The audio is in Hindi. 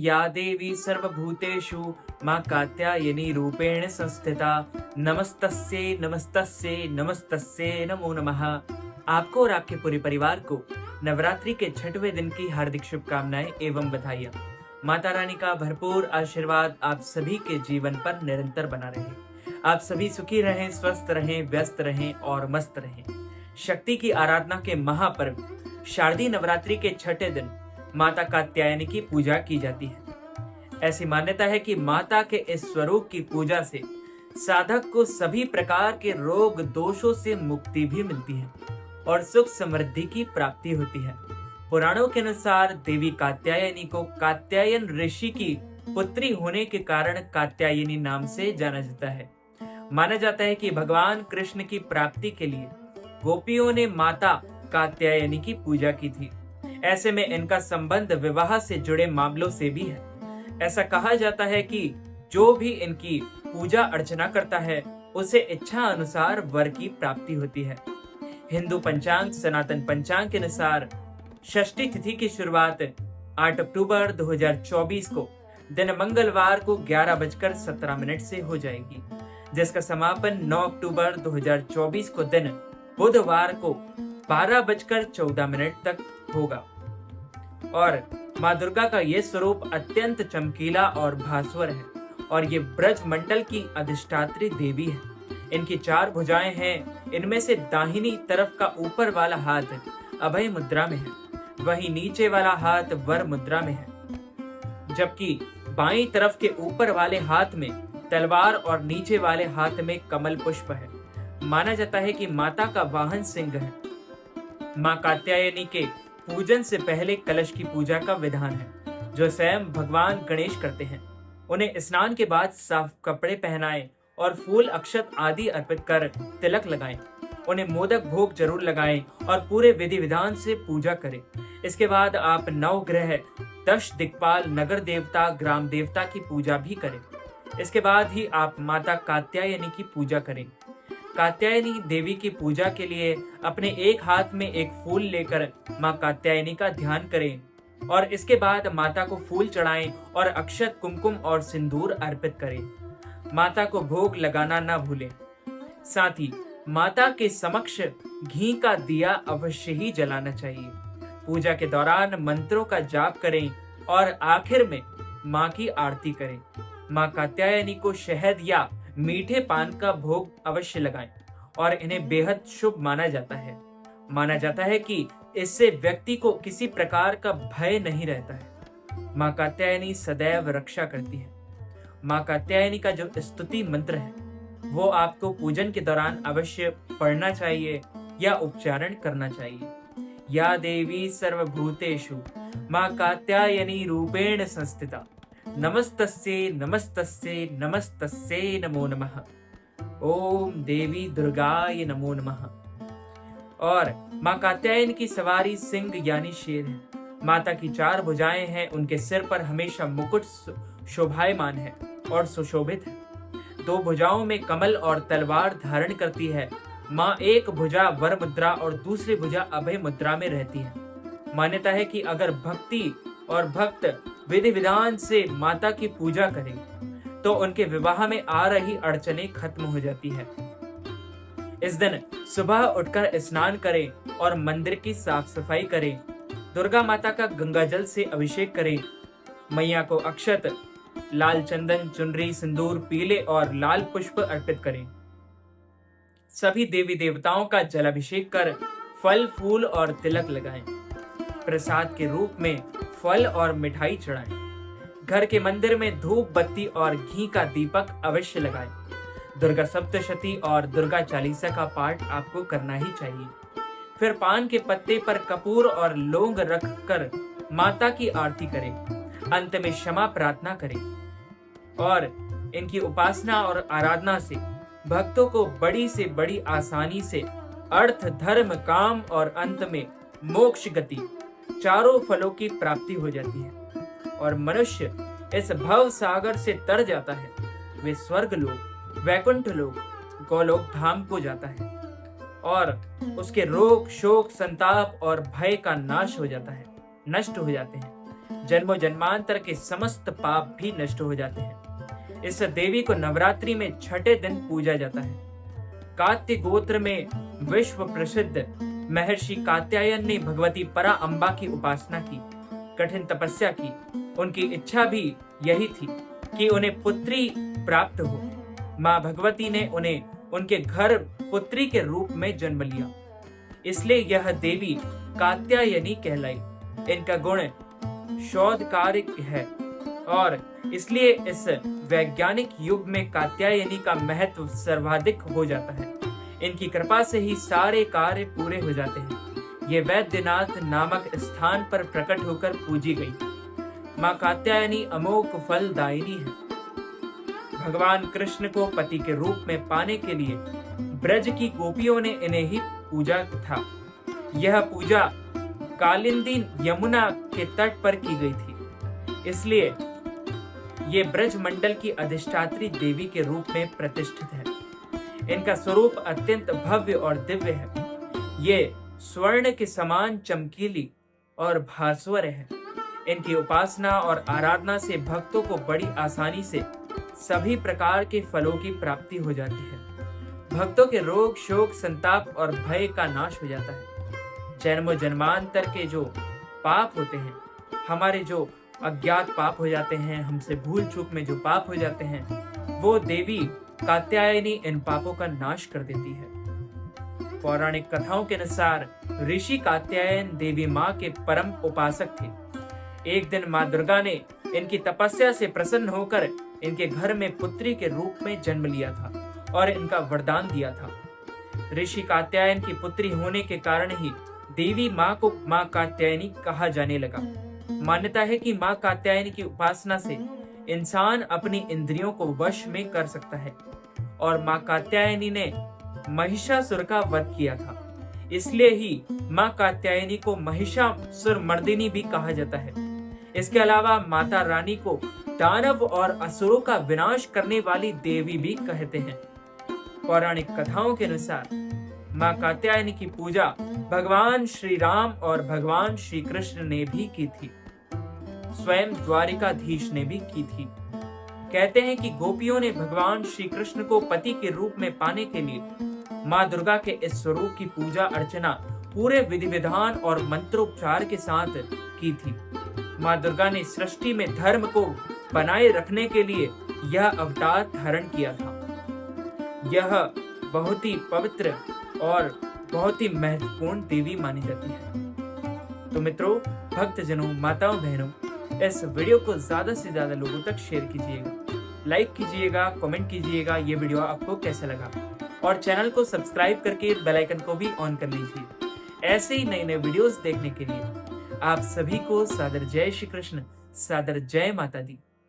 या देवी सर्वभूतेषु मां कात्यायनी रूपेण संस्थिता नमस्तस्यै नमस्तस्यै नमस्तस्यै नमो नमः। आपको और आपके पूरे परिवार को नवरात्रि के 6वें दिन की हार्दिक शुभकामनाएं एवं बधाइयां। माता रानी का भरपूर आशीर्वाद आप सभी के जीवन पर निरंतर बना रहे। आप सभी सुखी रहें, स्वस्थ रहें, व्यस्त रहें और मस्त रहें। शक्ति की आराधना के महापर्व शारदीय नवरात्रि के 6ठे दिन माता कात्यायनी की पूजा की जाती है। ऐसी मान्यता है कि माता के इस स्वरूप की पूजा से साधक को सभी प्रकार के रोग दोषों से मुक्ति भी मिलती है और सुख समृद्धि की प्राप्ति होती है। पुराणों के अनुसार देवी कात्यायनी को कात्यायन ऋषि की पुत्री होने के कारण कात्यायनी नाम से जाना जाता है। माना जाता है कि भगवान कृष्ण की प्राप्ति के लिए गोपियों ने माता कात्यायनी की पूजा की थी। ऐसे में इनका संबंध विवाह से जुड़े मामलों से भी है। ऐसा कहा जाता है कि जो भी इनकी पूजा अर्चना करता है उसे इच्छा अनुसार वर की प्राप्ति होती है। हिंदू पंचांग सनातन पंचांग के अनुसार षष्ठी तिथि की शुरुआत 8 अक्टूबर 2024 को दिन मंगलवार को 11:17 से हो जाएगी, जिसका समापन 9 अक्टूबर 2024 को दिन बुधवार को 12:14 तक होगा। और माँ दुर्गा का ये स्वरूप अत्यंत चमकीला और भास्वर है और ये ब्रज मंडल की अधिष्ठात्री देवी है। इनकी 4 भुजाएं हैं। इनमें से दाहिनी तरफ का ऊपर वाला हाथ अभय मुद्रा में है, वहीं नीचे वाला हाथ वर मुद्रा में है, जबकि बाईं तरफ के ऊपर वाले हाथ में तलवार और नीचे वाले हाथ में कमल पुष्प है। माना जाता है कि माता का वाहन सिंह है। मां कात्यायनी के पूजन से पहले कलश की पूजा का विधान है, जो स्वयं भगवान गणेश करते हैं। उन्हें स्नान के बाद साफ कपड़े पहनाएं और फूल अक्षत आदि अर्पित कर तिलक लगाएं। उन्हें मोदक भोग जरूर लगाएं और पूरे विधि विधान से पूजा करें। इसके बाद आप नवग्रह, 10 दिक्पाल, नगर देवता, ग्राम देवता की पूजा भी करें। इसके बाद ही आप माता कात्यायनी की पूजा करें। कात्यायनी देवी की पूजा के लिए अपने एक हाथ में एक फूल लेकर मां कात्यायनी का ध्यान करें और इसके बाद माता को फूल चढ़ाएं और अक्षत, कुमकुम और सिंदूर अर्पित करें। माता को भोग लगाना न भूलें। साथ ही माता के समक्ष घी का दिया अवश्य ही जलाना चाहिए। पूजा के दौरान मंत्रों का जाप करें और आखिर में मां की आरती करें। मां कात्यायनी को शहद या मीठे पान का भोग अवश्य लगाएं और इन्हें बेहद शुभ माना जाता है। माना जाता है कि इससे व्यक्ति को किसी प्रकार का भय नहीं रहता है। मां कात्यायनी सदैव रक्षा करती है। मां कात्यायनी का जो स्तुति मंत्र है वो आपको पूजन के दौरान अवश्य पढ़ना चाहिए या उच्चारण करना चाहिए। या देवी सर्वभूतेषु मां कात्यायनी रूपेण संस्थिता नमस्तस्यै नमस्तस्यै नमस्तस्यै नमो नमः। ओम देवी दुर्गाय नमो नमः। और मां कात्यायनी की सवारी सिंह यानी शेर है। माता की 4 भुजाएं हैं। उनके सिर पर हमेशा मुकुट शोभायमान है और सुशोभित है। 2 भुजाओं में कमल और तलवार धारण करती है। मां एक भुजा वर मुद्रा और दूसरी भुजा अभय मुद्रा में रहती है। मान्यता है कि अगर भक्ति और भक्त विधि विधान से माता की पूजा करें तो उनके विवाह में आ रही अड़चनें खत्म हो जाती है। इस दिन सुबह उठकर स्नान करें और मंदिर की साफ सफाई करें। दुर्गा माता का गंगा जल से अभिषेक करें। मैया को अक्षत, लाल चंदन, चुनरी, सिंदूर, पीले और लाल पुष्प अर्पित करें। सभी देवी देवताओं का जलाभिषेक कर फल, फूल और तिलक लगाएं। प्रसाद के रूप में फल और मिठाई चढ़ाएं। घर के मंदिर में धूप, बत्ती और घी का दीपक अवश्य लगाएं। दुर्गा सप्तशती और दुर्गा चालीसा का पाठ आपको करना ही चाहिए। फिर पान के पत्ते पर कपूर और लौंग रखकर माता की आरती करें। अंत में क्षमा प्रार्थना करें और इनकी उपासना और आराधना से भक्तों को बड़ी से बड़ी आसानी से अर्थ, धर्म, काम और अंत में मोक्ष गति, चारों फलों की प्राप्ति हो जाती है और मनुष्य इस भव सागर से तर जाता है। वे स्वर्ग लोक, वैकुंठ लोक, गोलोक धाम को जाता है और उसके रोग, शोक, संताप और भय का नाश हो जाता है, नष्ट हो जाते हैं। जन्मों जन्मांतर के समस्त पाप भी नष्ट हो जाते हैं। इस देवी को नवरात्रि में छठे दिन पूजा जाता है। कात्य गोत्र में विश्व प्रसिद्ध महर्षि कात्यायन ने भगवती परा अम्बा की उपासना की, कठिन तपस्या की। उनकी इच्छा भी यही थी कि उन्हें पुत्री प्राप्त हो। मां भगवती ने उन्हें उनके घर पुत्री के रूप में जन्म लिया, इसलिए यह देवी कात्यायनी कहलाई। इनका गुण शोधकारिक है और इसलिए इस वैज्ञानिक युग में कात्यायनी का महत्व सर्वाधिक हो जाता है। इनकी कृपा से ही सारे कार्य पूरे हो जाते हैं। ये वैद्यनाथ नामक स्थान पर प्रकट होकर पूजी गई। मां कात्यायनी अमोघ फलदायिनी है। भगवान कृष्ण को पति के रूप में पाने के लिए ब्रज की गोपियों ने इन्हें ही पूजा था। यह पूजा कालिंदी यमुना के तट पर की गई थी, इसलिए ये ब्रज मंडल की अधिष्ठात्री देवी के रूप में प्रतिष्ठित है। इनका स्वरूप अत्यंत भव्य और दिव्य है। ये स्वर्ण के समान चमकीली और भास्वर है। इनकी उपासना और आराधना से भक्तों को बड़ी आसानी से सभी प्रकार के फलों की प्राप्ति हो जाती है। भक्तों के रोग, शोक, संताप और भय का नाश हो जाता है। जन्मों जन्मांतर के जो पाप होते हैं, हमारे जो अज्ञात पाप हो जाते हैं, हमसे भूल चूक में जो पाप हो जाते हैं, वो देवी कात्यायनी इन पापों का नाश कर देती है। पौराणिक कथाओं के अनुसार ऋषि कात्यायन देवी माँ के परम उपासक थे। एक दिन माँ दुर्गा ने इनकी तपस्या से प्रसन्न होकर इनके घर में पुत्री के रूप में जन्म लिया था और इनका वरदान दिया था। ऋषि कात्यायन की पुत्री होने के कारण ही देवी माँ को माँ कात्यायनी कहा जाने लगा। मान्यता है कि माँ कात्यायनी की उपासना से इंसान अपनी इंद्रियों को वश में कर सकता है और माँ कात्यायनी ने महिषासुर का वध किया था, इसलिए ही माँ कात्यायनी को महिषासुर मर्दिनी भी कहा जाता है। इसके अलावा माता रानी को दानव और असुरों का विनाश करने वाली देवी भी कहते हैं। पौराणिक कथाओं के अनुसार माँ कात्यायनी की पूजा भगवान श्री राम और भगवान श्री कृष्ण ने भी की थी। स्वयं द्वारिकाधीश ने भी की थी। कहते हैं कि गोपियों ने भगवान श्री कृष्ण को पति के रूप में पाने के लिए माँ दुर्गा के इस स्वरूप की पूजा अर्चना पूरे विधि विधान और मंत्रोपचार के साथ की थी। माँ दुर्गा ने सृष्टि में धर्म को बनाए रखने के लिए यह अवतार धारण किया था। यह बहुत ही पवित्र और बहुत ही महत्वपूर्ण देवी मानी जाती है। तो मित्रों, भक्तजनों, माताओं, बहनों, इस वीडियो को ज्यादा से ज्यादा लोगों तक शेयर कीजिएगा, लाइक कीजिएगा, कमेंट कीजिएगा ये वीडियो आपको कैसा लगा और चैनल को सब्सक्राइब करके बेल आइकन को भी ऑन कर लीजिए। ऐसे ही नए नए वीडियोस देखने के लिए आप सभी को सादर जय श्री कृष्ण, सादर जय माता दी।